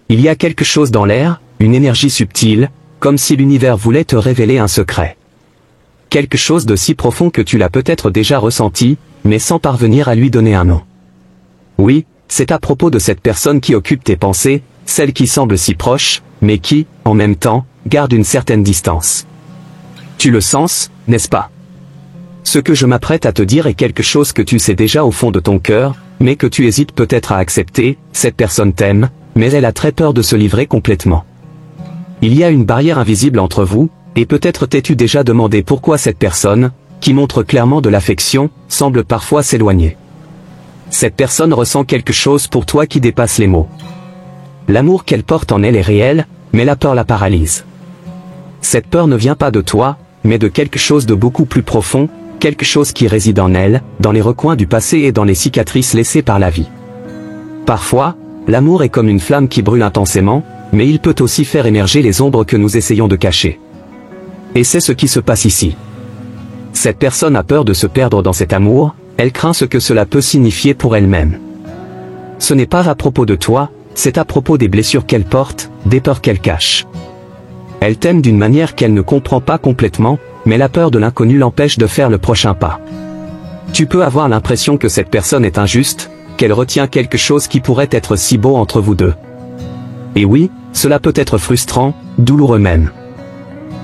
Il y a quelque chose dans l'air, une énergie subtile, comme si l'univers voulait te révéler un secret. Quelque chose de si profond que tu l'as peut-être déjà ressenti, mais sans parvenir à lui donner un nom. Oui, c'est à propos de cette personne qui occupe tes pensées, celle qui semble si proche, mais qui, en même temps, garde une certaine distance. Tu le sens, n'est-ce pas? Ce que je m'apprête à te dire est quelque chose que tu sais déjà au fond de ton cœur, mais que tu hésites peut-être à accepter. Cette personne t'aime, mais elle a très peur de se livrer complètement. Il y a une barrière invisible entre vous, et peut-être t'es-tu déjà demandé pourquoi cette personne, qui montre clairement de l'affection, semble parfois s'éloigner. Cette personne ressent quelque chose pour toi qui dépasse les mots. L'amour qu'elle porte en elle est réel, mais la peur la paralyse. Cette peur ne vient pas de toi, mais de quelque chose de beaucoup plus profond, quelque chose qui réside en elle, dans les recoins du passé et dans les cicatrices laissées par la vie. Parfois, l'amour est comme une flamme qui brûle intensément, mais il peut aussi faire émerger les ombres que nous essayons de cacher. Et c'est ce qui se passe ici. Cette personne a peur de se perdre dans cet amour, elle craint ce que cela peut signifier pour elle-même. Ce n'est pas à propos de toi, c'est à propos des blessures qu'elle porte, des peurs qu'elle cache. Elle t'aime d'une manière qu'elle ne comprend pas complètement, mais la peur de l'inconnu l'empêche de faire le prochain pas. Tu peux avoir l'impression que cette personne est injuste, qu'elle retient quelque chose qui pourrait être si beau entre vous deux. Et oui, cela peut être frustrant, douloureux même.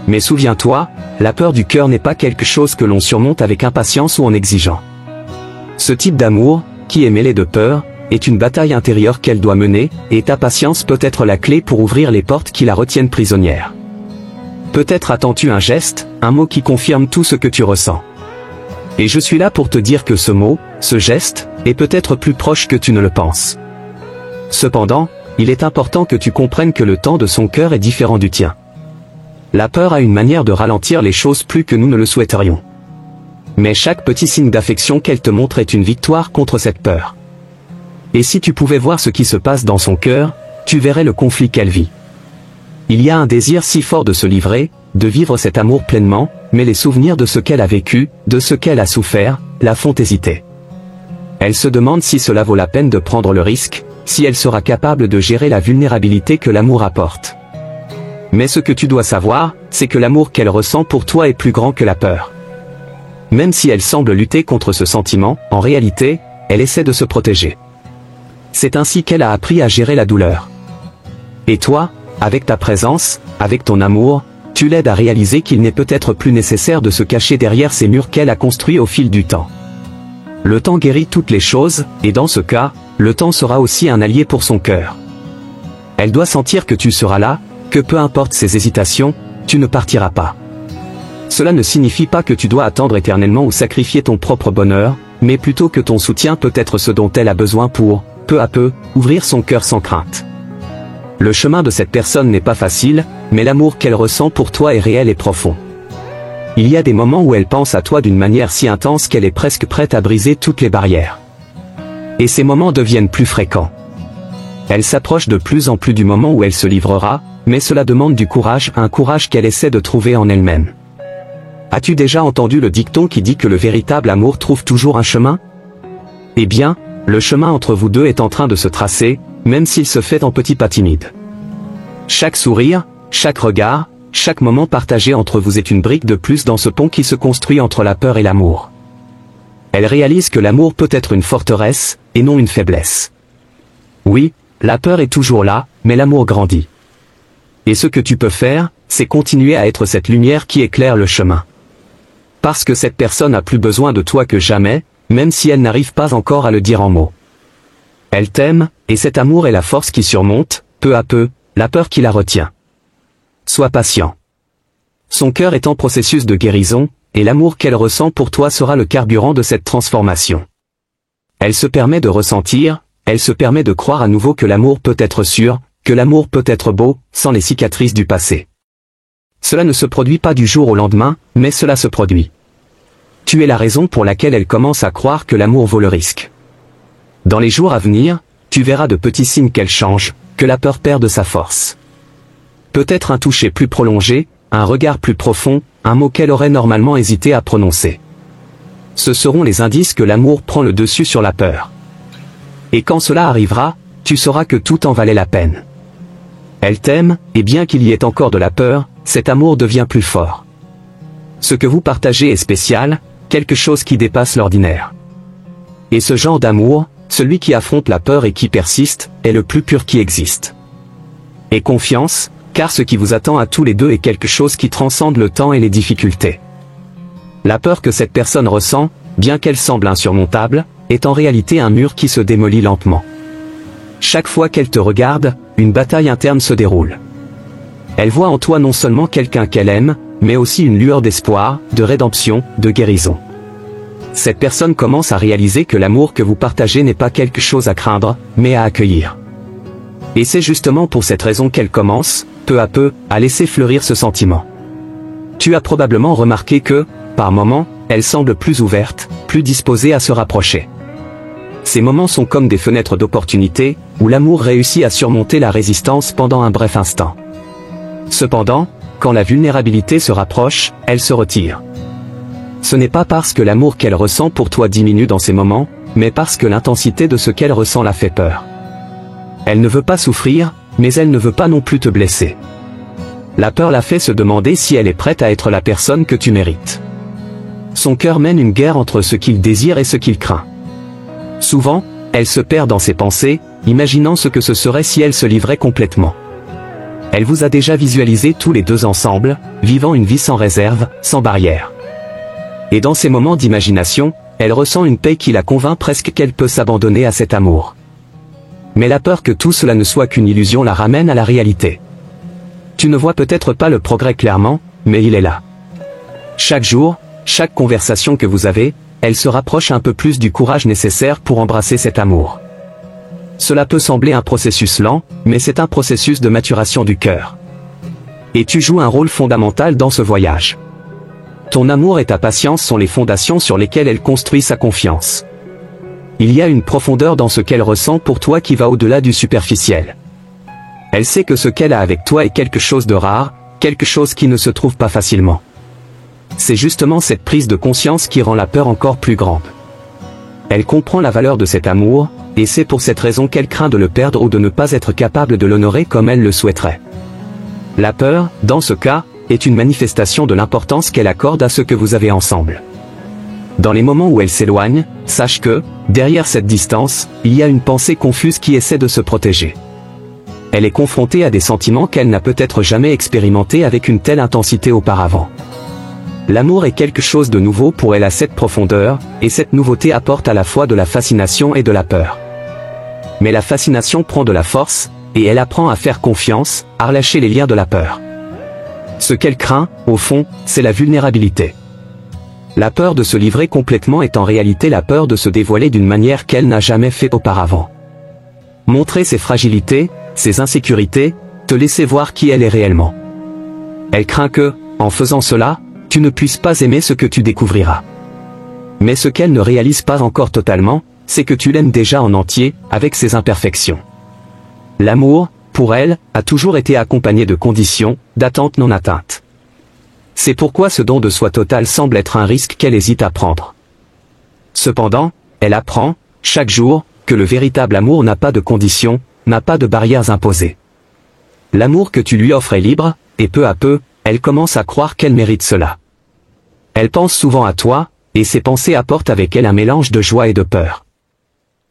Mais souviens-toi, la peur du cœur n'est pas quelque chose que l'on surmonte avec impatience ou en exigeant. Ce type d'amour, qui est mêlé de peur, est une bataille intérieure qu'elle doit mener, et ta patience peut être la clé pour ouvrir les portes qui la retiennent prisonnière. Peut-être attends-tu un geste, un mot qui confirme tout ce que tu ressens. Et je suis là pour te dire que ce mot, ce geste, est peut-être plus proche que tu ne le penses. Cependant, il est important que tu comprennes que le temps de son cœur est différent du tien. La peur a une manière de ralentir les choses plus que nous ne le souhaiterions. Mais chaque petit signe d'affection qu'elle te montre est une victoire contre cette peur. Et si tu pouvais voir ce qui se passe dans son cœur, tu verrais le conflit qu'elle vit. Il y a un désir si fort de se livrer, de vivre cet amour pleinement, mais les souvenirs de ce qu'elle a vécu, de ce qu'elle a souffert, la font hésiter. Elle se demande si cela vaut la peine de prendre le risque, si elle sera capable de gérer la vulnérabilité que l'amour apporte. Mais ce que tu dois savoir, c'est que l'amour qu'elle ressent pour toi est plus grand que la peur. Même si elle semble lutter contre ce sentiment, en réalité, elle essaie de se protéger. C'est ainsi qu'elle a appris à gérer la douleur. Et toi, avec ta présence, avec ton amour, tu l'aides à réaliser qu'il n'est peut-être plus nécessaire de se cacher derrière ces murs qu'elle a construits au fil du temps. Le temps guérit toutes les choses, et dans ce cas, le temps sera aussi un allié pour son cœur. Elle doit sentir que tu seras là, que peu importe ses hésitations, tu ne partiras pas. Cela ne signifie pas que tu dois attendre éternellement ou sacrifier ton propre bonheur, mais plutôt que ton soutien peut être ce dont elle a besoin pour, peu à peu, ouvrir son cœur sans crainte. Le chemin de cette personne n'est pas facile, mais l'amour qu'elle ressent pour toi est réel et profond. Il y a des moments où elle pense à toi d'une manière si intense qu'elle est presque prête à briser toutes les barrières. Et ces moments deviennent plus fréquents. Elle s'approche de plus en plus du moment où elle se livrera, mais cela demande du courage, un courage qu'elle essaie de trouver en elle-même. As-tu déjà entendu le dicton qui dit que le véritable amour trouve toujours un chemin? Eh bien, le chemin entre vous deux est en train de se tracer, même s'il se fait en petits pas timides. Chaque sourire, chaque regard, chaque moment partagé entre vous est une brique de plus dans ce pont qui se construit entre la peur et l'amour. Elle réalise que l'amour peut être une forteresse, et non une faiblesse. Oui, la peur est toujours là, mais l'amour grandit. Et ce que tu peux faire, c'est continuer à être cette lumière qui éclaire le chemin. Parce que cette personne a plus besoin de toi que jamais, même si elle n'arrive pas encore à le dire en mots. Elle t'aime, et cet amour est la force qui surmonte, peu à peu, la peur qui la retient. Sois patient. Son cœur est en processus de guérison, et l'amour qu'elle ressent pour toi sera le carburant de cette transformation. Elle se permet de ressentir, elle se permet de croire à nouveau que l'amour peut être sûr, que l'amour peut être beau, sans les cicatrices du passé. Cela ne se produit pas du jour au lendemain, mais cela se produit. Tu es la raison pour laquelle elle commence à croire que l'amour vaut le risque. Dans les jours à venir, tu verras de petits signes qu'elle change, que la peur perd de sa force. Peut-être un toucher plus prolongé, un regard plus profond, un mot qu'elle aurait normalement hésité à prononcer. Ce seront les indices que l'amour prend le dessus sur la peur. Et quand cela arrivera, tu sauras que tout en valait la peine. Elle t'aime, et bien qu'il y ait encore de la peur, cet amour devient plus fort. Ce que vous partagez est spécial, quelque chose qui dépasse l'ordinaire. Et ce genre d'amour, celui qui affronte la peur et qui persiste, est le plus pur qui existe. Et confiance, car ce qui vous attend à tous les deux est quelque chose qui transcende le temps et les difficultés. La peur que cette personne ressent, bien qu'elle semble insurmontable, est en réalité un mur qui se démolit lentement. Chaque fois qu'elle te regarde, une bataille interne se déroule. Elle voit en toi non seulement quelqu'un qu'elle aime, mais aussi une lueur d'espoir, de rédemption, de guérison. Cette personne commence à réaliser que l'amour que vous partagez n'est pas quelque chose à craindre, mais à accueillir. Et c'est justement pour cette raison qu'elle commence, peu à peu, à laisser fleurir ce sentiment. Tu as probablement remarqué que, par moments, elle semble plus ouverte, plus disposée à se rapprocher. Ces moments sont comme des fenêtres d'opportunité, où l'amour réussit à surmonter la résistance pendant un bref instant. Cependant, quand la vulnérabilité se rapproche, elle se retire. Ce n'est pas parce que l'amour qu'elle ressent pour toi diminue dans ces moments, mais parce que l'intensité de ce qu'elle ressent la fait peur. Elle ne veut pas souffrir, mais elle ne veut pas non plus te blesser. La peur la fait se demander si elle est prête à être la personne que tu mérites. Son cœur mène une guerre entre ce qu'il désire et ce qu'il craint. Souvent, elle se perd dans ses pensées, imaginant ce que ce serait si elle se livrait complètement. Elle vous a déjà visualisé tous les deux ensemble, vivant une vie sans réserve, sans barrière. Et dans ces moments d'imagination, elle ressent une paix qui la convainc presque qu'elle peut s'abandonner à cet amour. Mais la peur que tout cela ne soit qu'une illusion la ramène à la réalité. Tu ne vois peut-être pas le progrès clairement, mais il est là. Chaque jour, chaque conversation que vous avez, elle se rapproche un peu plus du courage nécessaire pour embrasser cet amour. Cela peut sembler un processus lent, mais c'est un processus de maturation du cœur. Et tu joues un rôle fondamental dans ce voyage. Ton amour et ta patience sont les fondations sur lesquelles elle construit sa confiance. Il y a une profondeur dans ce qu'elle ressent pour toi qui va au-delà du superficiel. Elle sait que ce qu'elle a avec toi est quelque chose de rare, quelque chose qui ne se trouve pas facilement. C'est justement cette prise de conscience qui rend la peur encore plus grande. Elle comprend la valeur de cet amour, et c'est pour cette raison qu'elle craint de le perdre ou de ne pas être capable de l'honorer comme elle le souhaiterait. La peur, dans ce cas, est une manifestation de l'importance qu'elle accorde à ce que vous avez ensemble. Dans les moments où elle s'éloigne, sache que, derrière cette distance, il y a une pensée confuse qui essaie de se protéger. Elle est confrontée à des sentiments qu'elle n'a peut-être jamais expérimentés avec une telle intensité auparavant. L'amour est quelque chose de nouveau pour elle à cette profondeur, et cette nouveauté apporte à la fois de la fascination et de la peur. Mais la fascination prend de la force, et elle apprend à faire confiance, à relâcher les liens de la peur. Ce qu'elle craint, au fond, c'est la vulnérabilité. La peur de se livrer complètement est en réalité la peur de se dévoiler d'une manière qu'elle n'a jamais fait auparavant. Montrer ses fragilités, ses insécurités, te laisser voir qui elle est réellement. Elle craint que, en faisant cela, tu ne puisses pas aimer ce que tu découvriras. Mais ce qu'elle ne réalise pas encore totalement, c'est que tu l'aimes déjà en entier, avec ses imperfections. L'amour, pour elle, a toujours été accompagné de conditions, d'attentes non atteintes. C'est pourquoi ce don de soi total semble être un risque qu'elle hésite à prendre. Cependant, elle apprend, chaque jour, que le véritable amour n'a pas de conditions, n'a pas de barrières imposées. L'amour que tu lui offres est libre, et peu à peu, elle commence à croire qu'elle mérite cela. Elle pense souvent à toi, et ses pensées apportent avec elle un mélange de joie et de peur.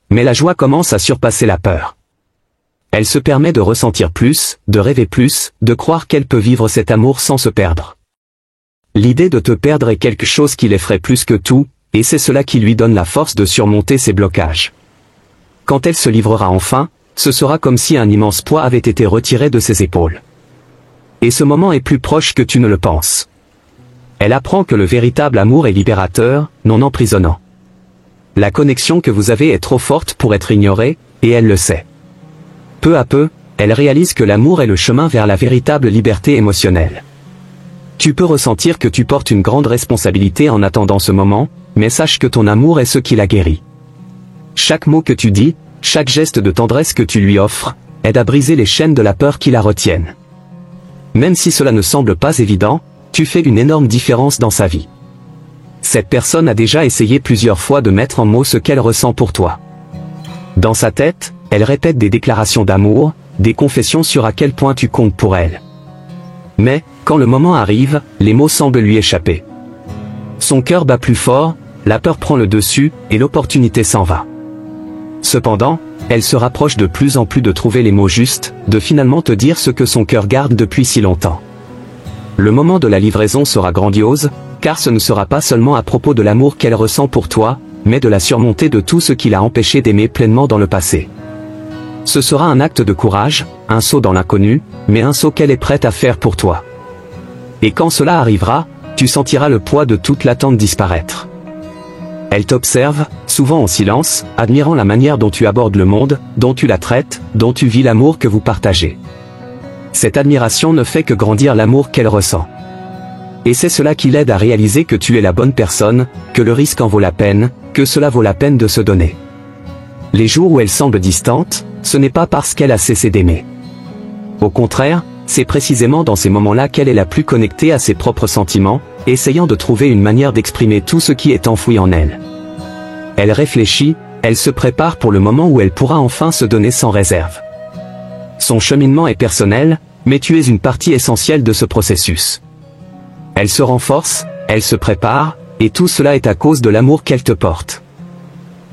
Mais la joie commence à surpasser la peur. Elle se permet de ressentir plus, de rêver plus, de croire qu'elle peut vivre cet amour sans se perdre. L'idée de te perdre est quelque chose qui l'effraie plus que tout, et c'est cela qui lui donne la force de surmonter ses blocages. Quand elle se livrera enfin, ce sera comme si un immense poids avait été retiré de ses épaules. Et ce moment est plus proche que tu ne le penses. Elle apprend que le véritable amour est libérateur, non emprisonnant. La connexion que vous avez est trop forte pour être ignorée, et elle le sait. Peu à peu, elle réalise que l'amour est le chemin vers la véritable liberté émotionnelle. Tu peux ressentir que tu portes une grande responsabilité en attendant ce moment, mais sache que ton amour est ce qui la guérit. Chaque mot que tu dis, chaque geste de tendresse que tu lui offres, aide à briser les chaînes de la peur qui la retiennent. Même si cela ne semble pas évident, tu fais une énorme différence dans sa vie. Cette personne a déjà essayé plusieurs fois de mettre en mots ce qu'elle ressent pour toi. Dans sa tête, elle répète des déclarations d'amour, des confessions sur à quel point tu comptes pour elle. Mais, quand le moment arrive, les mots semblent lui échapper. Son cœur bat plus fort, la peur prend le dessus, et l'opportunité s'en va. Cependant, elle se rapproche de plus en plus de trouver les mots justes, de finalement te dire ce que son cœur garde depuis si longtemps. Le moment de la livraison sera grandiose, car ce ne sera pas seulement à propos de l'amour qu'elle ressent pour toi, mais de la surmonter de tout ce qui l'a empêché d'aimer pleinement dans le passé. Ce sera un acte de courage, un saut dans l'inconnu, mais un saut qu'elle est prête à faire pour toi. Et quand cela arrivera, tu sentiras le poids de toute l'attente disparaître. Elle t'observe, souvent en silence, admirant la manière dont tu abordes le monde, dont tu la traites, dont tu vis l'amour que vous partagez. Cette admiration ne fait que grandir l'amour qu'elle ressent. Et c'est cela qui l'aide à réaliser que tu es la bonne personne, que le risque en vaut la peine, que cela vaut la peine de se donner. Les jours où elle semble distante, ce n'est pas parce qu'elle a cessé d'aimer. Au contraire, c'est précisément dans ces moments-là qu'elle est la plus connectée à ses propres sentiments, essayant de trouver une manière d'exprimer tout ce qui est enfoui en elle. Elle réfléchit, elle se prépare pour le moment où elle pourra enfin se donner sans réserve. Son cheminement est personnel, mais tu es une partie essentielle de ce processus. Elle se renforce, elle se prépare, et tout cela est à cause de l'amour qu'elle te porte.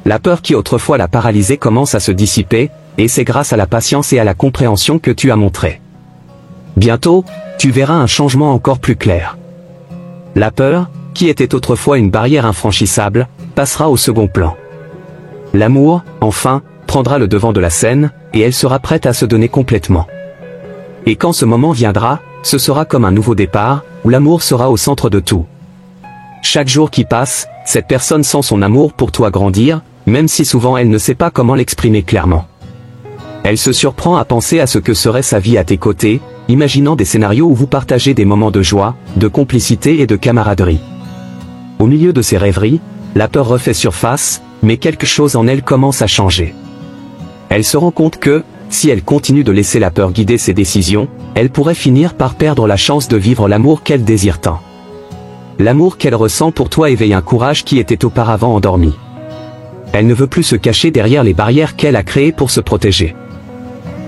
La peur qui autrefois l'a paralysée commence à se dissiper, et c'est grâce à la patience et à la compréhension que tu as montré. Bientôt, tu verras un changement encore plus clair. La peur, qui était autrefois une barrière infranchissable, passera au second plan. L'amour, enfin, prendra le devant de la scène, et elle sera prête à se donner complètement. Et quand ce moment viendra, ce sera comme un nouveau départ, où l'amour sera au centre de tout. Chaque jour qui passe, cette personne sent son amour pour toi grandir, même si souvent elle ne sait pas comment l'exprimer clairement. Elle se surprend à penser à ce que serait sa vie à tes côtés, imaginant des scénarios où vous partagez des moments de joie, de complicité et de camaraderie. Au milieu de ces rêveries, la peur refait surface, mais quelque chose en elle commence à changer. Elle se rend compte que, si elle continue de laisser la peur guider ses décisions, elle pourrait finir par perdre la chance de vivre l'amour qu'elle désire tant. L'amour qu'elle ressent pour toi éveille un courage qui était auparavant endormi. Elle ne veut plus se cacher derrière les barrières qu'elle a créées pour se protéger.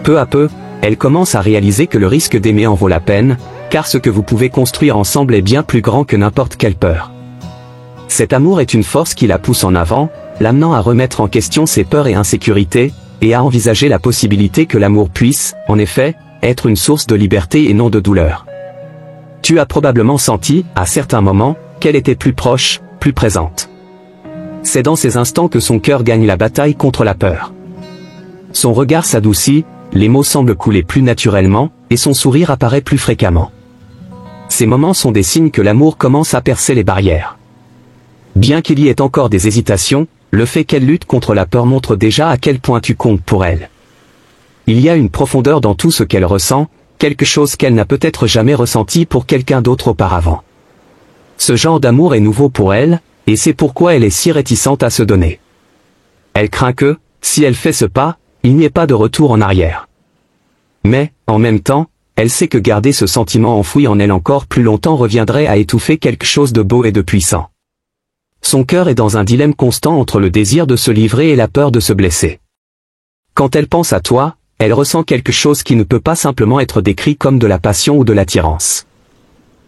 Peu à peu, elle commence à réaliser que le risque d'aimer en vaut la peine, car ce que vous pouvez construire ensemble est bien plus grand que n'importe quelle peur. Cet amour est une force qui la pousse en avant, l'amenant à remettre en question ses peurs et insécurités, et à envisager la possibilité que l'amour puisse, en effet, être une source de liberté et non de douleur. Tu as probablement senti, à certains moments, qu'elle était plus proche, plus présente. C'est dans ces instants que son cœur gagne la bataille contre la peur. Son regard s'adoucit, les mots semblent couler plus naturellement, et son sourire apparaît plus fréquemment. Ces moments sont des signes que l'amour commence à percer les barrières. Bien qu'il y ait encore des hésitations, le fait qu'elle lutte contre la peur montre déjà à quel point tu comptes pour elle. Il y a une profondeur dans tout ce qu'elle ressent, quelque chose qu'elle n'a peut-être jamais ressenti pour quelqu'un d'autre auparavant. Ce genre d'amour est nouveau pour elle, et c'est pourquoi elle est si réticente à se donner. Elle craint que, si elle fait ce pas, il n'y ait pas de retour en arrière. Mais, en même temps, elle sait que garder ce sentiment enfoui en elle encore plus longtemps reviendrait à étouffer quelque chose de beau et de puissant. Son cœur est dans un dilemme constant entre le désir de se livrer et la peur de se blesser. Quand elle pense à toi, elle ressent quelque chose qui ne peut pas simplement être décrit comme de la passion ou de l'attirance.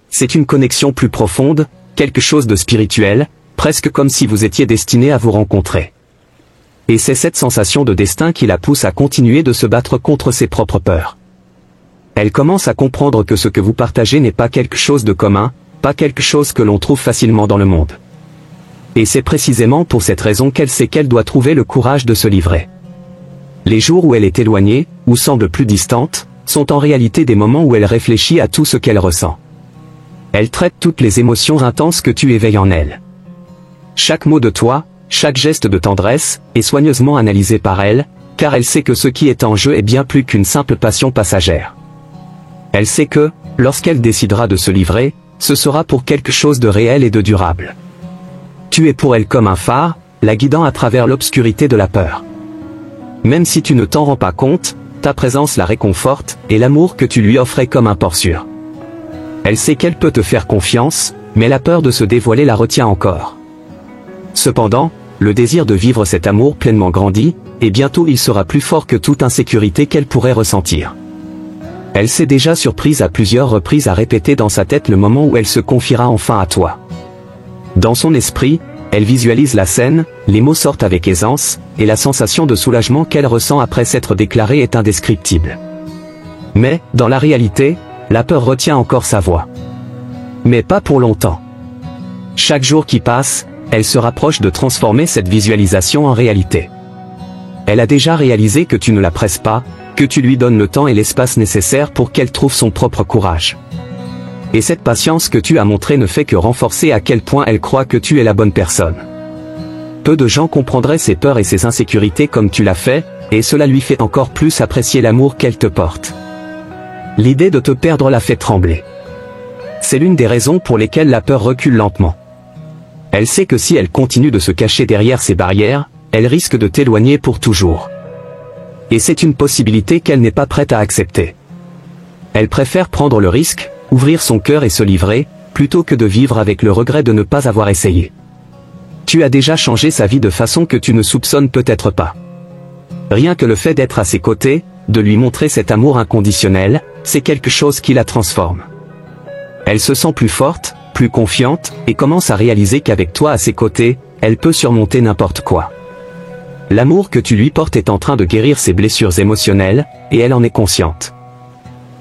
C'est une connexion plus profonde, quelque chose de spirituel, presque comme si vous étiez destinés à vous rencontrer. Et c'est cette sensation de destin qui la pousse à continuer de se battre contre ses propres peurs. Elle commence à comprendre que ce que vous partagez n'est pas quelque chose de commun, pas quelque chose que l'on trouve facilement dans le monde. Et c'est précisément pour cette raison qu'elle sait qu'elle doit trouver le courage de se livrer. Les jours où elle est éloignée, ou semble plus distante, sont en réalité des moments où elle réfléchit à tout ce qu'elle ressent. Elle traite toutes les émotions intenses que tu éveilles en elle. Chaque mot de toi, chaque geste de tendresse, est soigneusement analysé par elle, car elle sait que ce qui est en jeu est bien plus qu'une simple passion passagère. Elle sait que, lorsqu'elle décidera de se livrer, ce sera pour quelque chose de réel et de durable. Tu es pour elle comme un phare, la guidant à travers l'obscurité de la peur. Même si tu ne t'en rends pas compte, ta présence la réconforte, et l'amour que tu lui offres est comme un port sûr. Elle sait qu'elle peut te faire confiance, mais la peur de se dévoiler la retient encore. Cependant, le désir de vivre cet amour pleinement grandit, et bientôt il sera plus fort que toute insécurité qu'elle pourrait ressentir. Elle s'est déjà surprise à plusieurs reprises à répéter dans sa tête le moment où elle se confiera enfin à toi. Dans son esprit, elle visualise la scène, les mots sortent avec aisance, et la sensation de soulagement qu'elle ressent après s'être déclarée est indescriptible. Mais, dans la réalité, la peur retient encore sa voix. Mais pas pour longtemps. Chaque jour qui passe, elle se rapproche de transformer cette visualisation en réalité. Elle a déjà réalisé que tu ne la presses pas, que tu lui donnes le temps et l'espace nécessaires pour qu'elle trouve son propre courage. Et cette patience que tu as montrée ne fait que renforcer à quel point elle croit que tu es la bonne personne. Peu de gens comprendraient ses peurs et ses insécurités comme tu l'as fait, et cela lui fait encore plus apprécier l'amour qu'elle te porte. L'idée de te perdre la fait trembler. C'est l'une des raisons pour lesquelles la peur recule lentement. Elle sait que si elle continue de se cacher derrière ces barrières, elle risque de t'éloigner pour toujours. Et c'est une possibilité qu'elle n'est pas prête à accepter. Elle préfère prendre le risque, ouvrir son cœur et se livrer, plutôt que de vivre avec le regret de ne pas avoir essayé. Tu as déjà changé sa vie de façon que tu ne soupçonnes peut-être pas. Rien que le fait d'être à ses côtés, de lui montrer cet amour inconditionnel, c'est quelque chose qui la transforme. Elle se sent plus forte, plus confiante, et commence à réaliser qu'avec toi à ses côtés, elle peut surmonter n'importe quoi. L'amour que tu lui portes est en train de guérir ses blessures émotionnelles, et elle en est consciente.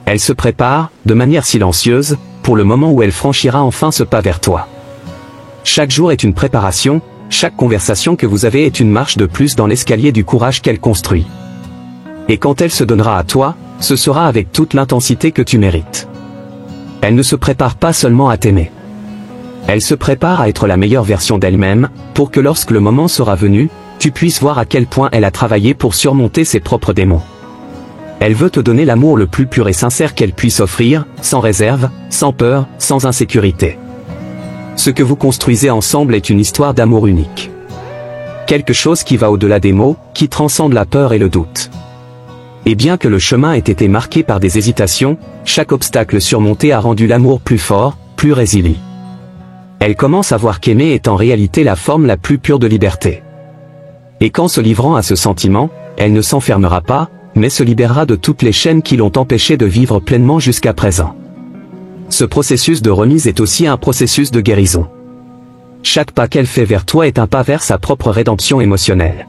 Elle se prépare, de manière silencieuse, pour le moment où elle franchira enfin ce pas vers toi. Chaque jour est une préparation, chaque conversation que vous avez est une marche de plus dans l'escalier du courage qu'elle construit. Et quand elle se donnera à toi, ce sera avec toute l'intensité que tu mérites. Elle ne se prépare pas seulement à t'aimer. Elle se prépare à être la meilleure version d'elle-même, pour que lorsque le moment sera venu, tu puisses voir à quel point elle a travaillé pour surmonter ses propres démons. Elle veut te donner l'amour le plus pur et sincère qu'elle puisse offrir, sans réserve, sans peur, sans insécurité. Ce que vous construisez ensemble est une histoire d'amour unique. Quelque chose qui va au-delà des mots, qui transcende la peur et le doute. Et bien que le chemin ait été marqué par des hésitations, chaque obstacle surmonté a rendu l'amour plus fort, plus résilient. Elle commence à voir qu'aimer est en réalité la forme la plus pure de liberté. Et qu'en se livrant à ce sentiment, elle ne s'enfermera pas, mais se libérera de toutes les chaînes qui l'ont empêchée de vivre pleinement jusqu'à présent. Ce processus de remise est aussi un processus de guérison. Chaque pas qu'elle fait vers toi est un pas vers sa propre rédemption émotionnelle.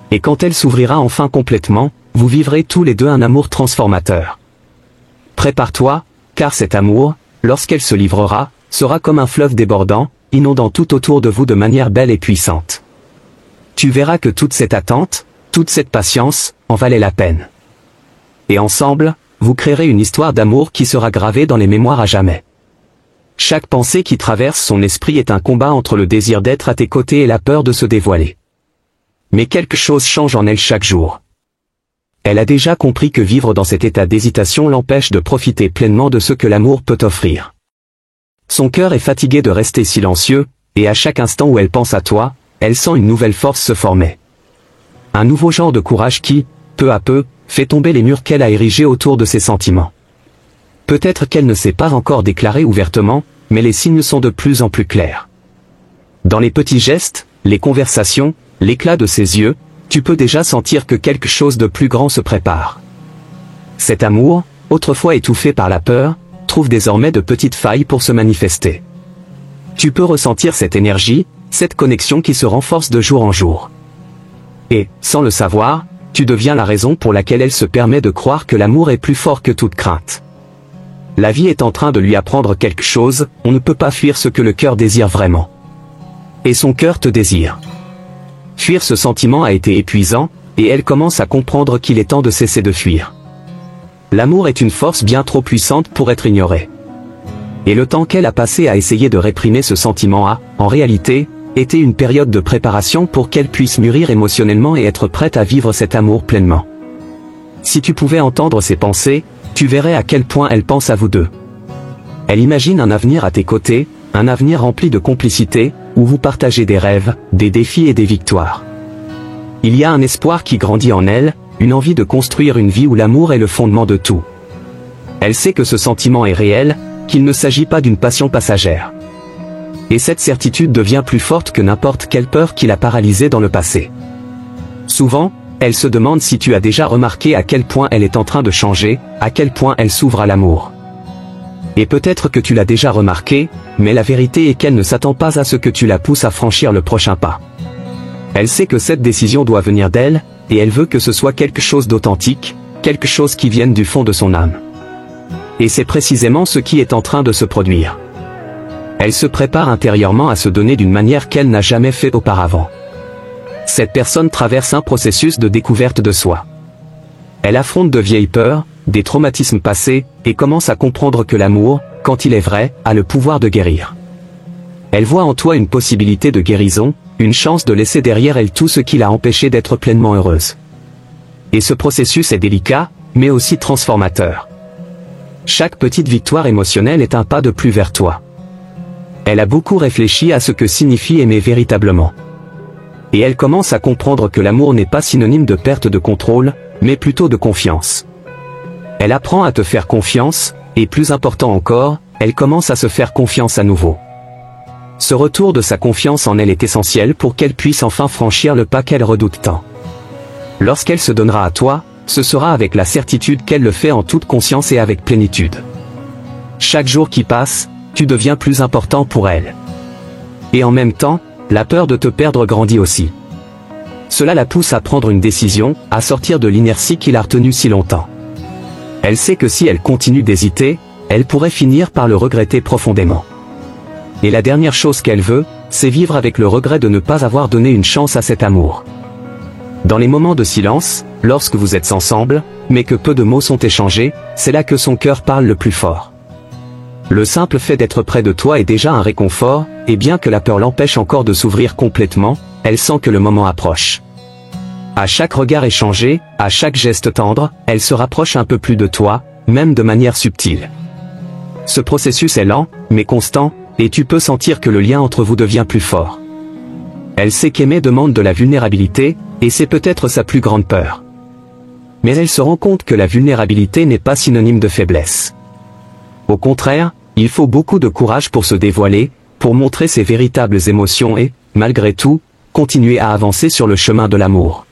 Et quand elle s'ouvrira enfin complètement, vous vivrez tous les deux un amour transformateur. Prépare-toi, car cet amour, lorsqu'elle se livrera, sera comme un fleuve débordant, inondant tout autour de vous de manière belle et puissante. Tu verras que toute cette attente, toute cette patience, en valait la peine. Et ensemble, vous créerez une histoire d'amour qui sera gravée dans les mémoires à jamais. Chaque pensée qui traverse son esprit est un combat entre le désir d'être à tes côtés et la peur de se dévoiler. Mais quelque chose change en elle chaque jour. Elle a déjà compris que vivre dans cet état d'hésitation l'empêche de profiter pleinement de ce que l'amour peut offrir. Son cœur est fatigué de rester silencieux, et à chaque instant où elle pense à toi, elle sent une nouvelle force se former. Un nouveau genre de courage qui, peu à peu, fait tomber les murs qu'elle a érigés autour de ses sentiments. Peut-être qu'elle ne s'est pas encore déclarée ouvertement, mais les signes sont de plus en plus clairs. Dans les petits gestes, les conversations, l'éclat de ses yeux, tu peux déjà sentir que quelque chose de plus grand se prépare. Cet amour, autrefois étouffé par la peur, trouve désormais de petites failles pour se manifester. Tu peux ressentir cette énergie, cette connexion qui se renforce de jour en jour. Et, sans le savoir, tu deviens la raison pour laquelle elle se permet de croire que l'amour est plus fort que toute crainte. La vie est en train de lui apprendre quelque chose, on ne peut pas fuir ce que le cœur désire vraiment. Et son cœur te désire. Fuir ce sentiment a été épuisant, et elle commence à comprendre qu'il est temps de cesser de fuir. L'amour est une force bien trop puissante pour être ignorée. Et le temps qu'elle a passé à essayer de réprimer ce sentiment a, en réalité, été une période de préparation pour qu'elle puisse mûrir émotionnellement et être prête à vivre cet amour pleinement. Si tu pouvais entendre ses pensées, tu verrais à quel point elle pense à vous deux. Elle imagine un avenir à tes côtés, un avenir rempli de complicité, où vous partagez des rêves, des défis et des victoires. Il y a un espoir qui grandit en elle, une envie de construire une vie où l'amour est le fondement de tout. Elle sait que ce sentiment est réel, qu'il ne s'agit pas d'une passion passagère. Et cette certitude devient plus forte que n'importe quelle peur qui l'a paralysée dans le passé. Souvent, elle se demande si tu as déjà remarqué à quel point elle est en train de changer, à quel point elle s'ouvre à l'amour. Et peut-être que tu l'as déjà remarqué, mais la vérité est qu'elle ne s'attend pas à ce que tu la pousses à franchir le prochain pas. Elle sait que cette décision doit venir d'elle, et elle veut que ce soit quelque chose d'authentique, quelque chose qui vienne du fond de son âme. Et c'est précisément ce qui est en train de se produire. Elle se prépare intérieurement à se donner d'une manière qu'elle n'a jamais fait auparavant. Cette personne traverse un processus de découverte de soi. Elle affronte de vieilles peurs, des traumatismes passés, et commence à comprendre que l'amour, quand il est vrai, a le pouvoir de guérir. Elle voit en toi une possibilité de guérison, une chance de laisser derrière elle tout ce qui l'a empêchée d'être pleinement heureuse. Et ce processus est délicat, mais aussi transformateur. Chaque petite victoire émotionnelle est un pas de plus vers toi. Elle a beaucoup réfléchi à ce que signifie aimer véritablement. Et elle commence à comprendre que l'amour n'est pas synonyme de perte de contrôle, mais plutôt de confiance. Elle apprend à te faire confiance, et plus important encore, elle commence à se faire confiance à nouveau. Ce retour de sa confiance en elle est essentiel pour qu'elle puisse enfin franchir le pas qu'elle redoute tant. Lorsqu'elle se donnera à toi, ce sera avec la certitude qu'elle le fait en toute conscience et avec plénitude. Chaque jour qui passe, tu deviens plus important pour elle. Et en même temps, la peur de te perdre grandit aussi. Cela la pousse à prendre une décision, à sortir de l'inertie qui l'a retenue si longtemps. Elle sait que si elle continue d'hésiter, elle pourrait finir par le regretter profondément. Et la dernière chose qu'elle veut, c'est vivre avec le regret de ne pas avoir donné une chance à cet amour. Dans les moments de silence, lorsque vous êtes ensemble, mais que peu de mots sont échangés, c'est là que son cœur parle le plus fort. Le simple fait d'être près de toi est déjà un réconfort, et bien que la peur l'empêche encore de s'ouvrir complètement, elle sent que le moment approche. À chaque regard échangé, à chaque geste tendre, elle se rapproche un peu plus de toi, même de manière subtile. Ce processus est lent, mais constant, et tu peux sentir que le lien entre vous devient plus fort. Elle sait qu'aimer demande de la vulnérabilité, et c'est peut-être sa plus grande peur. Mais elle se rend compte que la vulnérabilité n'est pas synonyme de faiblesse. Au contraire, il faut beaucoup de courage pour se dévoiler, pour montrer ses véritables émotions et, malgré tout, continuer à avancer sur le chemin de l'amour.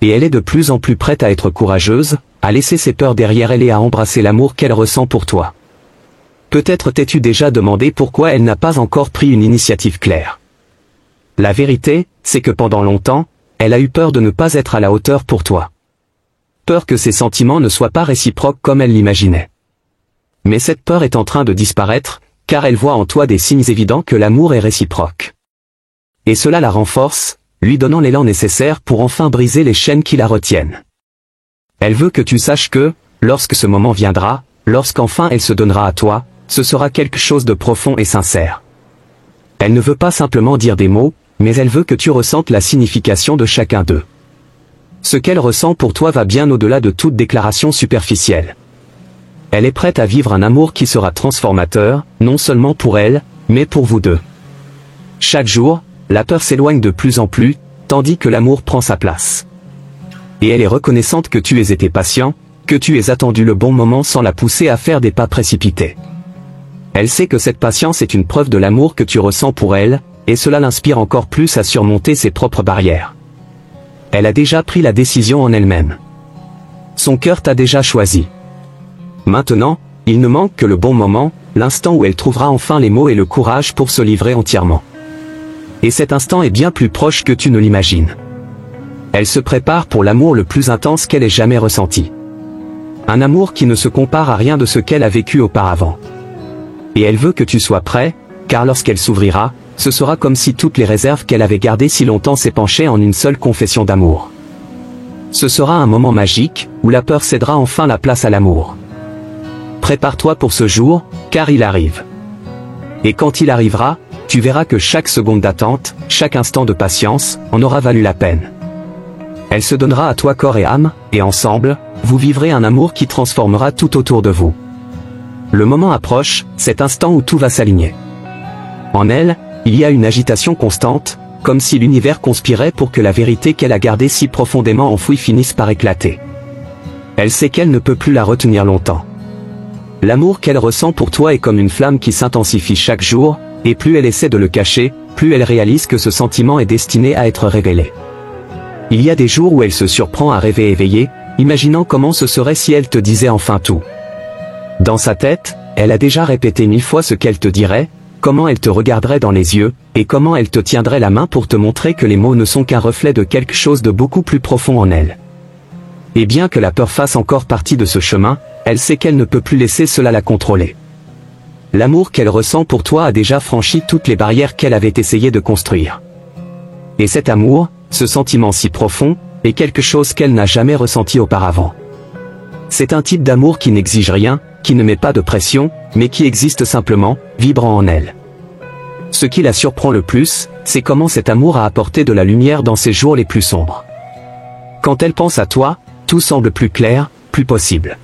Et elle est de plus en plus prête à être courageuse, à laisser ses peurs derrière elle et à embrasser l'amour qu'elle ressent pour toi. Peut-être t'es-tu déjà demandé pourquoi elle n'a pas encore pris une initiative claire. La vérité, c'est que pendant longtemps, elle a eu peur de ne pas être à la hauteur pour toi. Peur que ses sentiments ne soient pas réciproques comme elle l'imaginait. Mais cette peur est en train de disparaître, car elle voit en toi des signes évidents que l'amour est réciproque. Et cela la renforce, lui donnant l'élan nécessaire pour enfin briser les chaînes qui la retiennent. Elle veut que tu saches que, lorsque ce moment viendra, lorsqu'enfin elle se donnera à toi, ce sera quelque chose de profond et sincère. Elle ne veut pas simplement dire des mots, mais elle veut que tu ressentes la signification de chacun d'eux. Ce qu'elle ressent pour toi va bien au-delà de toute déclaration superficielle. Elle est prête à vivre un amour qui sera transformateur, non seulement pour elle, mais pour vous deux. Chaque jour, la peur s'éloigne de plus en plus, tandis que l'amour prend sa place. Et elle est reconnaissante que tu aies été patient, que tu aies attendu le bon moment sans la pousser à faire des pas précipités. Elle sait que cette patience est une preuve de l'amour que tu ressens pour elle, et cela l'inspire encore plus à surmonter ses propres barrières. Elle a déjà pris la décision en elle-même. Son cœur t'a déjà choisi. Maintenant, il ne manque que le bon moment, l'instant où elle trouvera enfin les mots et le courage pour se livrer entièrement. Et cet instant est bien plus proche que tu ne l'imagines. Elle se prépare pour l'amour le plus intense qu'elle ait jamais ressenti. Un amour qui ne se compare à rien de ce qu'elle a vécu auparavant. Et elle veut que tu sois prêt, car lorsqu'elle s'ouvrira, ce sera comme si toutes les réserves qu'elle avait gardées si longtemps s'épanchaient en une seule confession d'amour. Ce sera un moment magique, où la peur cédera enfin la place à l'amour. Prépare-toi pour ce jour, car il arrive. Et quand il arrivera, tu verras que chaque seconde d'attente, chaque instant de patience, en aura valu la peine. Elle se donnera à toi corps et âme, et ensemble, vous vivrez un amour qui transformera tout autour de vous. Le moment approche, cet instant où tout va s'aligner. En elle, il y a une agitation constante, comme si l'univers conspirait pour que la vérité qu'elle a gardée si profondément enfouie finisse par éclater. Elle sait qu'elle ne peut plus la retenir longtemps. L'amour qu'elle ressent pour toi est comme une flamme qui s'intensifie chaque jour, Et plus elle essaie de le cacher, plus elle réalise que ce sentiment est destiné à être révélé. Il y a des jours où elle se surprend à rêver éveillée, imaginant comment ce serait si elle te disait enfin tout. Dans sa tête, elle a déjà répété 1000 fois ce qu'elle te dirait, comment elle te regarderait dans les yeux, et comment elle te tiendrait la main pour te montrer que les mots ne sont qu'un reflet de quelque chose de beaucoup plus profond en elle. Et bien que la peur fasse encore partie de ce chemin, elle sait qu'elle ne peut plus laisser cela la contrôler. L'amour qu'elle ressent pour toi a déjà franchi toutes les barrières qu'elle avait essayé de construire. Et cet amour, ce sentiment si profond, est quelque chose qu'elle n'a jamais ressenti auparavant. C'est un type d'amour qui n'exige rien, qui ne met pas de pression, mais qui existe simplement, vibrant en elle. Ce qui la surprend le plus, c'est comment cet amour a apporté de la lumière dans ses jours les plus sombres. Quand elle pense à toi, tout semble plus clair, plus possible.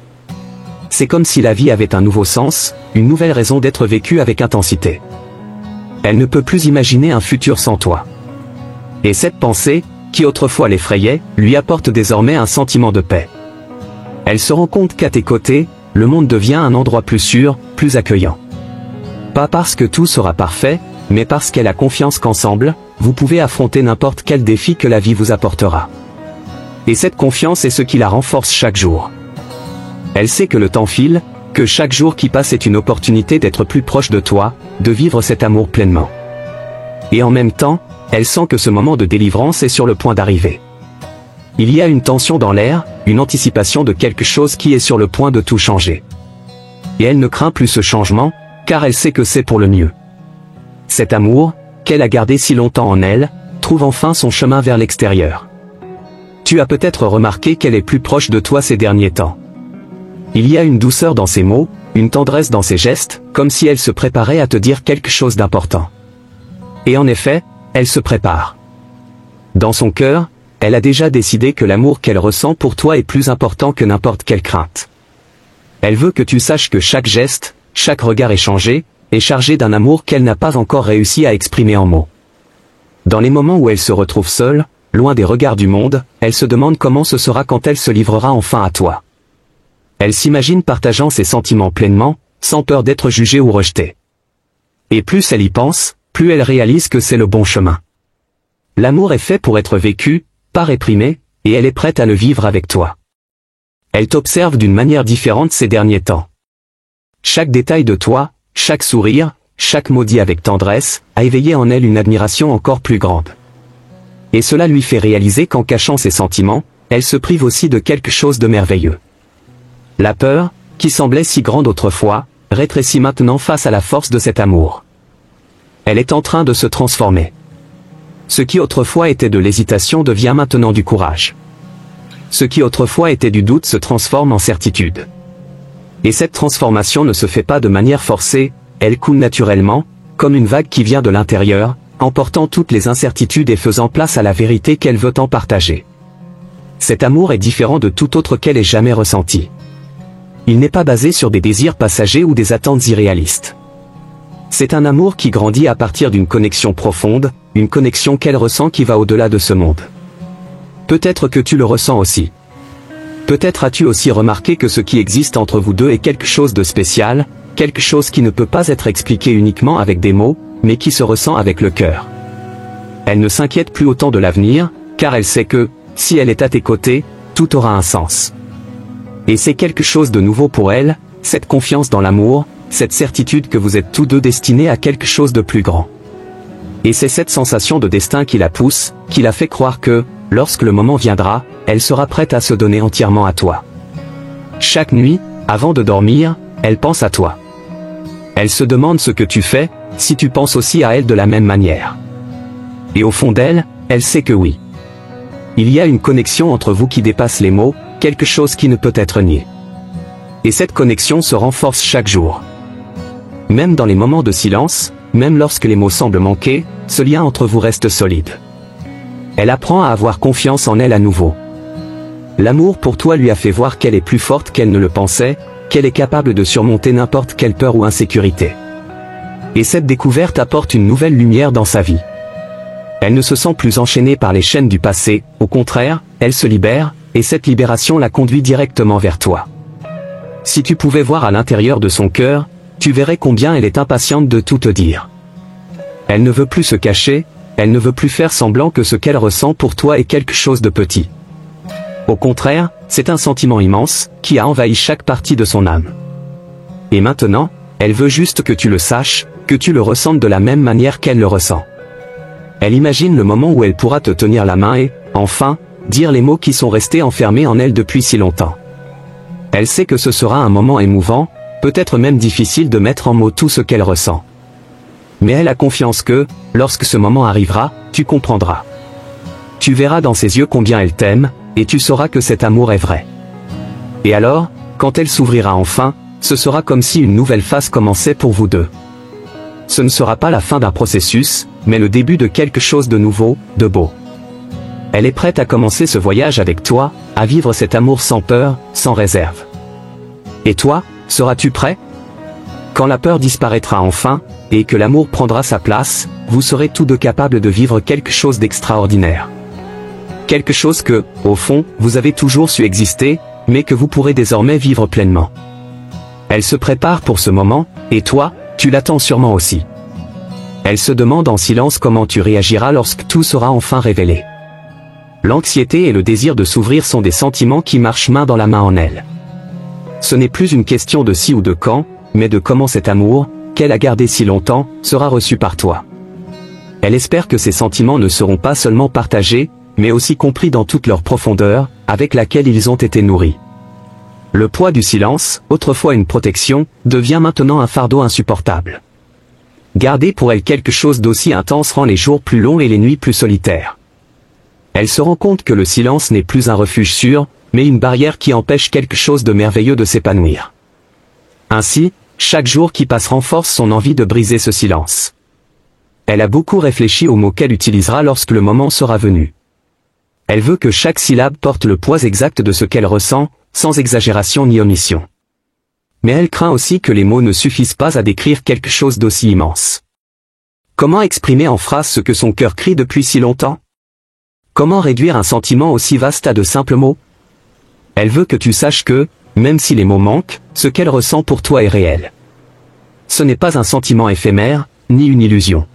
C'est comme si la vie avait un nouveau sens, une nouvelle raison d'être vécue avec intensité. Elle ne peut plus imaginer un futur sans toi. Et cette pensée, qui autrefois l'effrayait, lui apporte désormais un sentiment de paix. Elle se rend compte qu'à tes côtés, le monde devient un endroit plus sûr, plus accueillant. Pas parce que tout sera parfait, mais parce qu'elle a confiance qu'ensemble, vous pouvez affronter n'importe quel défi que la vie vous apportera. Et cette confiance est ce qui la renforce chaque jour. Elle sait que le temps file, que chaque jour qui passe est une opportunité d'être plus proche de toi, de vivre cet amour pleinement. Et en même temps, elle sent que ce moment de délivrance est sur le point d'arriver. Il y a une tension dans l'air, une anticipation de quelque chose qui est sur le point de tout changer. Et elle ne craint plus ce changement, car elle sait que c'est pour le mieux. Cet amour, qu'elle a gardé si longtemps en elle, trouve enfin son chemin vers l'extérieur. Tu as peut-être remarqué qu'elle est plus proche de toi ces derniers temps. Il y a une douceur dans ses mots, une tendresse dans ses gestes, comme si elle se préparait à te dire quelque chose d'important. Et en effet, elle se prépare. Dans son cœur, elle a déjà décidé que l'amour qu'elle ressent pour toi est plus important que n'importe quelle crainte. Elle veut que tu saches que chaque geste, chaque regard échangé, est chargé d'un amour qu'elle n'a pas encore réussi à exprimer en mots. Dans les moments où elle se retrouve seule, loin des regards du monde, elle se demande comment ce sera quand elle se livrera enfin à toi. Elle s'imagine partageant ses sentiments pleinement, sans peur d'être jugée ou rejetée. Et plus elle y pense, plus elle réalise que c'est le bon chemin. L'amour est fait pour être vécu, pas réprimé, et elle est prête à le vivre avec toi. Elle t'observe d'une manière différente ces derniers temps. Chaque détail de toi, chaque sourire, chaque mot dit avec tendresse, a éveillé en elle une admiration encore plus grande. Et cela lui fait réaliser qu'en cachant ses sentiments, elle se prive aussi de quelque chose de merveilleux. La peur, qui semblait si grande autrefois, rétrécit maintenant face à la force de cet amour. Elle est en train de se transformer. Ce qui autrefois était de l'hésitation devient maintenant du courage. Ce qui autrefois était du doute se transforme en certitude. Et cette transformation ne se fait pas de manière forcée, elle coule naturellement, comme une vague qui vient de l'intérieur, emportant toutes les incertitudes et faisant place à la vérité qu'elle veut en partager. Cet amour est différent de tout autre qu'elle ait jamais ressenti. Il n'est pas basé sur des désirs passagers ou des attentes irréalistes. C'est un amour qui grandit à partir d'une connexion profonde, une connexion qu'elle ressent qui va au-delà de ce monde. Peut-être que tu le ressens aussi. Peut-être as-tu aussi remarqué que ce qui existe entre vous deux est quelque chose de spécial, quelque chose qui ne peut pas être expliqué uniquement avec des mots, mais qui se ressent avec le cœur. Elle ne s'inquiète plus autant de l'avenir, car elle sait que, si elle est à tes côtés, tout aura un sens. Et c'est quelque chose de nouveau pour elle, cette confiance dans l'amour, cette certitude que vous êtes tous deux destinés à quelque chose de plus grand. Et c'est cette sensation de destin qui la pousse, qui la fait croire que, lorsque le moment viendra, elle sera prête à se donner entièrement à toi. Chaque nuit, avant de dormir, elle pense à toi. Elle se demande ce que tu fais, si tu penses aussi à elle de la même manière. Et au fond d'elle, elle sait que oui. Il y a une connexion entre vous qui dépasse les mots, quelque chose qui ne peut être nié. Et cette connexion se renforce chaque jour. Même dans les moments de silence, même lorsque les mots semblent manquer, ce lien entre vous reste solide. Elle apprend à avoir confiance en elle à nouveau. L'amour pour toi lui a fait voir qu'elle est plus forte qu'elle ne le pensait, qu'elle est capable de surmonter n'importe quelle peur ou insécurité. Et cette découverte apporte une nouvelle lumière dans sa vie. Elle ne se sent plus enchaînée par les chaînes du passé, au contraire, elle se libère, et cette libération la conduit directement vers toi. Si tu pouvais voir à l'intérieur de son cœur, tu verrais combien elle est impatiente de tout te dire. Elle ne veut plus se cacher, elle ne veut plus faire semblant que ce qu'elle ressent pour toi est quelque chose de petit. Au contraire, c'est un sentiment immense, qui a envahi chaque partie de son âme. Et maintenant, elle veut juste que tu le saches, que tu le ressentes de la même manière qu'elle le ressent. Elle imagine le moment où elle pourra te tenir la main et, enfin, dire les mots qui sont restés enfermés en elle depuis si longtemps. Elle sait que ce sera un moment émouvant, peut-être même difficile de mettre en mots tout ce qu'elle ressent. Mais elle a confiance que, lorsque ce moment arrivera, tu comprendras. Tu verras dans ses yeux combien elle t'aime, et tu sauras que cet amour est vrai. Et alors, quand elle s'ouvrira enfin, ce sera comme si une nouvelle phase commençait pour vous deux. Ce ne sera pas la fin d'un processus, mais le début de quelque chose de nouveau, de beau. Elle est prête à commencer ce voyage avec toi, à vivre cet amour sans peur, sans réserve. Et toi, seras-tu prêt? Quand la peur disparaîtra enfin, et que l'amour prendra sa place, vous serez tous deux capables de vivre quelque chose d'extraordinaire. Quelque chose que, au fond, vous avez toujours su exister, mais que vous pourrez désormais vivre pleinement. Elle se prépare pour ce moment, et toi, tu l'attends sûrement aussi. Elle se demande en silence comment tu réagiras lorsque tout sera enfin révélé. L'anxiété et le désir de s'ouvrir sont des sentiments qui marchent main dans la main en elle. Ce n'est plus une question de si ou de quand, mais de comment cet amour, qu'elle a gardé si longtemps, sera reçu par toi. Elle espère que ces sentiments ne seront pas seulement partagés, mais aussi compris dans toute leur profondeur, avec laquelle ils ont été nourris. Le poids du silence, autrefois une protection, devient maintenant un fardeau insupportable. Garder pour elle quelque chose d'aussi intense rend les jours plus longs et les nuits plus solitaires. Elle se rend compte que le silence n'est plus un refuge sûr, mais une barrière qui empêche quelque chose de merveilleux de s'épanouir. Ainsi, chaque jour qui passe renforce son envie de briser ce silence. Elle a beaucoup réfléchi aux mots qu'elle utilisera lorsque le moment sera venu. Elle veut que chaque syllabe porte le poids exact de ce qu'elle ressent, sans exagération ni omission. Mais elle craint aussi que les mots ne suffisent pas à décrire quelque chose d'aussi immense. Comment exprimer en phrases ce que son cœur crie depuis si longtemps? Comment réduire un sentiment aussi vaste à de simples mots? Elle veut que tu saches que, même si les mots manquent, ce qu'elle ressent pour toi est réel. Ce n'est pas un sentiment éphémère, ni une illusion.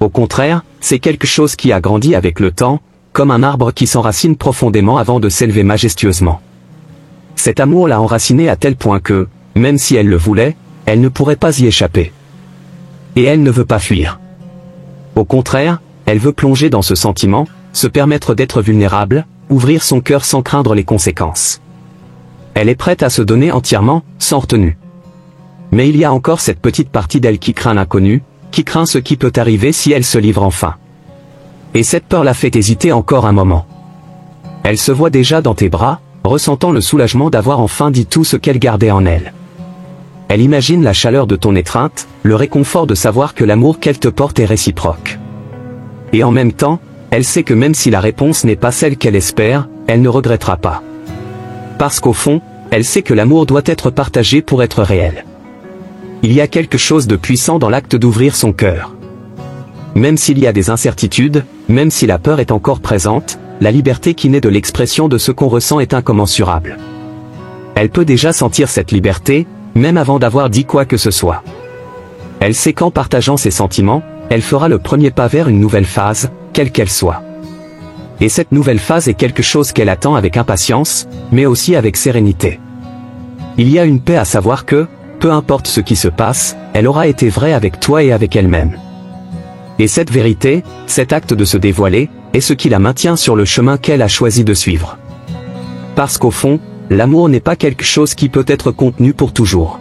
Au contraire, c'est quelque chose qui a grandi avec le temps, comme un arbre qui s'enracine profondément avant de s'élever majestueusement. Cet amour l'a enracinée à tel point que, même si elle le voulait, elle ne pourrait pas y échapper. Et elle ne veut pas fuir. Au contraire, elle veut plonger dans ce sentiment, se permettre d'être vulnérable, ouvrir son cœur sans craindre les conséquences. Elle est prête à se donner entièrement, sans retenue. Mais il y a encore cette petite partie d'elle qui craint l'inconnu, qui craint ce qui peut arriver si elle se livre enfin. Et cette peur la fait hésiter encore un moment. Elle se voit déjà dans tes bras, ressentant le soulagement d'avoir enfin dit tout ce qu'elle gardait en elle. Elle imagine la chaleur de ton étreinte, le réconfort de savoir que l'amour qu'elle te porte est réciproque. Et en même temps, elle sait que même si la réponse n'est pas celle qu'elle espère, elle ne regrettera pas. Parce qu'au fond, elle sait que l'amour doit être partagé pour être réel. Il y a quelque chose de puissant dans l'acte d'ouvrir son cœur. Même s'il y a des incertitudes, même si la peur est encore présente, la liberté qui naît de l'expression de ce qu'on ressent est incommensurable. Elle peut déjà sentir cette liberté, même avant d'avoir dit quoi que ce soit. Elle sait qu'en partageant ses sentiments, elle fera le premier pas vers une nouvelle phase, quelle qu'elle soit. Et cette nouvelle phase est quelque chose qu'elle attend avec impatience, mais aussi avec sérénité. Il y a une paix à savoir que, peu importe ce qui se passe, elle aura été vraie avec toi et avec elle-même. Et cette vérité, cet acte de se dévoiler, est ce qui la maintient sur le chemin qu'elle a choisi de suivre. Parce qu'au fond, l'amour n'est pas quelque chose qui peut être contenu pour toujours.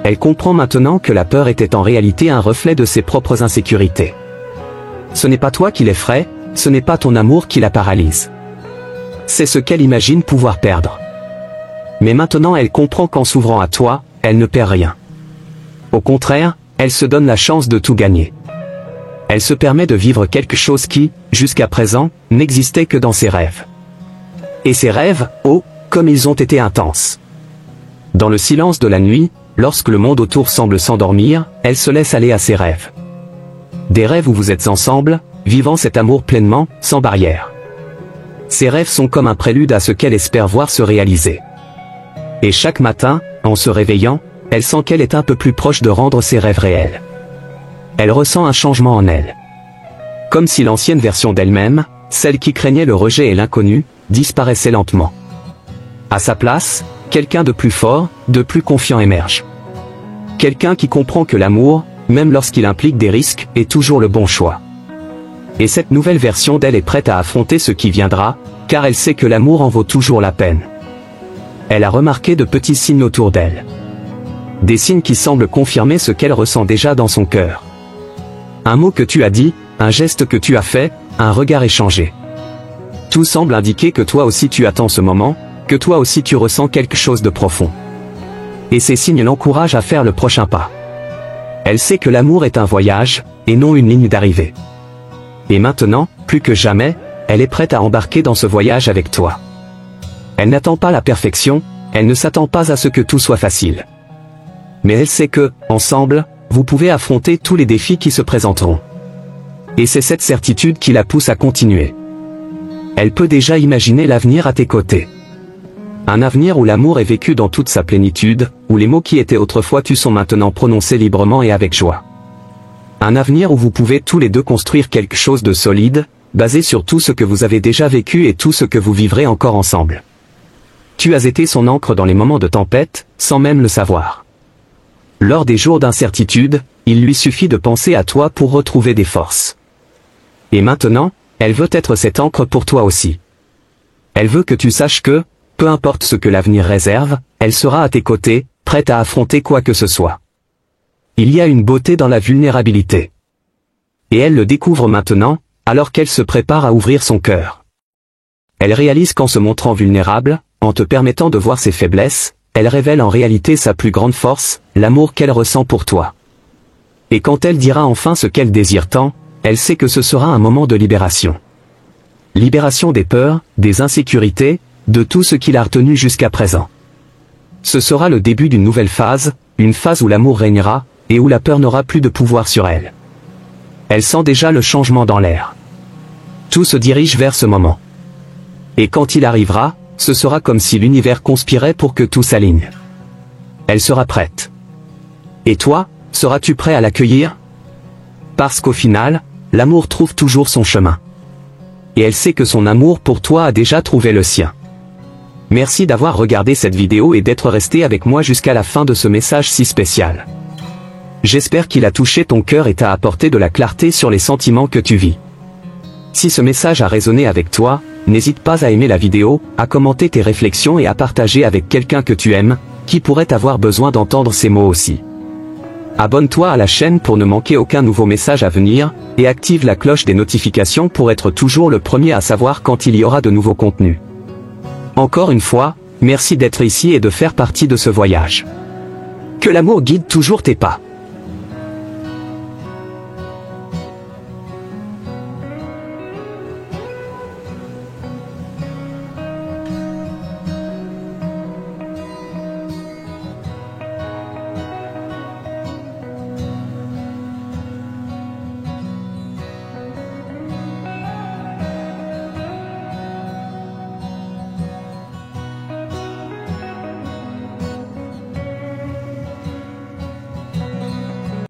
Elle comprend maintenant que la peur était en réalité un reflet de ses propres insécurités. Ce n'est pas toi qui l'effraie, ce n'est pas ton amour qui la paralyse. C'est ce qu'elle imagine pouvoir perdre. Mais maintenant elle comprend qu'en s'ouvrant à toi, elle ne perd rien. Au contraire, elle se donne la chance de tout gagner. Elle se permet de vivre quelque chose qui, jusqu'à présent, n'existait que dans ses rêves. Et ses rêves, oh, comme ils ont été intenses. Dans le silence de la nuit, lorsque le monde autour semble s'endormir, elle se laisse aller à ses rêves. Des rêves où vous êtes ensemble, vivant cet amour pleinement, sans barrière. Ces rêves sont comme un prélude à ce qu'elle espère voir se réaliser. Et chaque matin, en se réveillant, elle sent qu'elle est un peu plus proche de rendre ses rêves réels. elle ressent un changement en elle. Comme si l'ancienne version d'elle-même, celle qui craignait le rejet et l'inconnu, disparaissait lentement. À sa place, quelqu'un de plus fort, de plus confiant émerge. Quelqu'un qui comprend que l'amour, même lorsqu'il implique des risques, est toujours le bon choix. Et cette nouvelle version d'elle est prête à affronter ce qui viendra, car elle sait que l'amour en vaut toujours la peine. Elle a remarqué de petits signes autour d'elle. Des signes qui semblent confirmer ce qu'elle ressent déjà dans son cœur. Un mot que tu as dit, un geste que tu as fait, un regard échangé. Tout semble indiquer que toi aussi tu attends ce moment, que toi aussi tu ressens quelque chose de profond. Et ces signes l'encouragent à faire le prochain pas. Elle sait que l'amour est un voyage, et non une ligne d'arrivée. Et maintenant, plus que jamais, elle est prête à embarquer dans ce voyage avec toi. Elle n'attend pas la perfection, elle ne s'attend pas à ce que tout soit facile. Mais elle sait que, ensemble, vous pouvez affronter tous les défis qui se présenteront. Et c'est cette certitude qui la pousse à continuer. Elle peut déjà imaginer l'avenir à tes côtés. Un avenir où l'amour est vécu dans toute sa plénitude, où les mots qui étaient autrefois tus sont maintenant prononcés librement et avec joie. Un avenir où vous pouvez tous les deux construire quelque chose de solide, basé sur tout ce que vous avez déjà vécu et tout ce que vous vivrez encore ensemble. Tu as été son ancre dans les moments de tempête, sans même le savoir. Lors des jours d'incertitude, il lui suffit de penser à toi pour retrouver des forces. Et maintenant, elle veut être cette ancre pour toi aussi. Elle veut que tu saches que, peu importe ce que l'avenir réserve, elle sera à tes côtés, prête à affronter quoi que ce soit. Il y a une beauté dans la vulnérabilité. Et elle le découvre maintenant, alors qu'elle se prépare à ouvrir son cœur. Elle réalise qu'en se montrant vulnérable, en te permettant de voir ses faiblesses, elle révèle en réalité sa plus grande force, l'amour qu'elle ressent pour toi. Et quand elle dira enfin ce qu'elle désire tant, elle sait que ce sera un moment de libération. Libération des peurs, des insécurités, de tout ce qui l'a retenu jusqu'à présent. Ce sera le début d'une nouvelle phase, une phase où l'amour régnera, et où la peur n'aura plus de pouvoir sur elle. Elle sent déjà le changement dans l'air. Tout se dirige vers ce moment. Et quand il arrivera, ce sera comme si l'univers conspirait pour que tout s'aligne. Elle sera prête. Et toi, seras-tu prêt à l'accueillir? Parce qu'au final, l'amour trouve toujours son chemin. Et elle sait que son amour pour toi a déjà trouvé le sien. Merci d'avoir regardé cette vidéo et d'être resté avec moi jusqu'à la fin de ce message si spécial. J'espère qu'il a touché ton cœur et t'a apporté de la clarté sur les sentiments que tu vis. Si ce message a résonné avec toi, n'hésite pas à aimer la vidéo, à commenter tes réflexions et à partager avec quelqu'un que tu aimes, qui pourrait avoir besoin d'entendre ces mots aussi. Abonne-toi à la chaîne pour ne manquer aucun nouveau message à venir, et active la cloche des notifications pour être toujours le premier à savoir quand il y aura de nouveaux contenus. Encore une fois, merci d'être ici et de faire partie de ce voyage. Que l'amour guide toujours tes pas.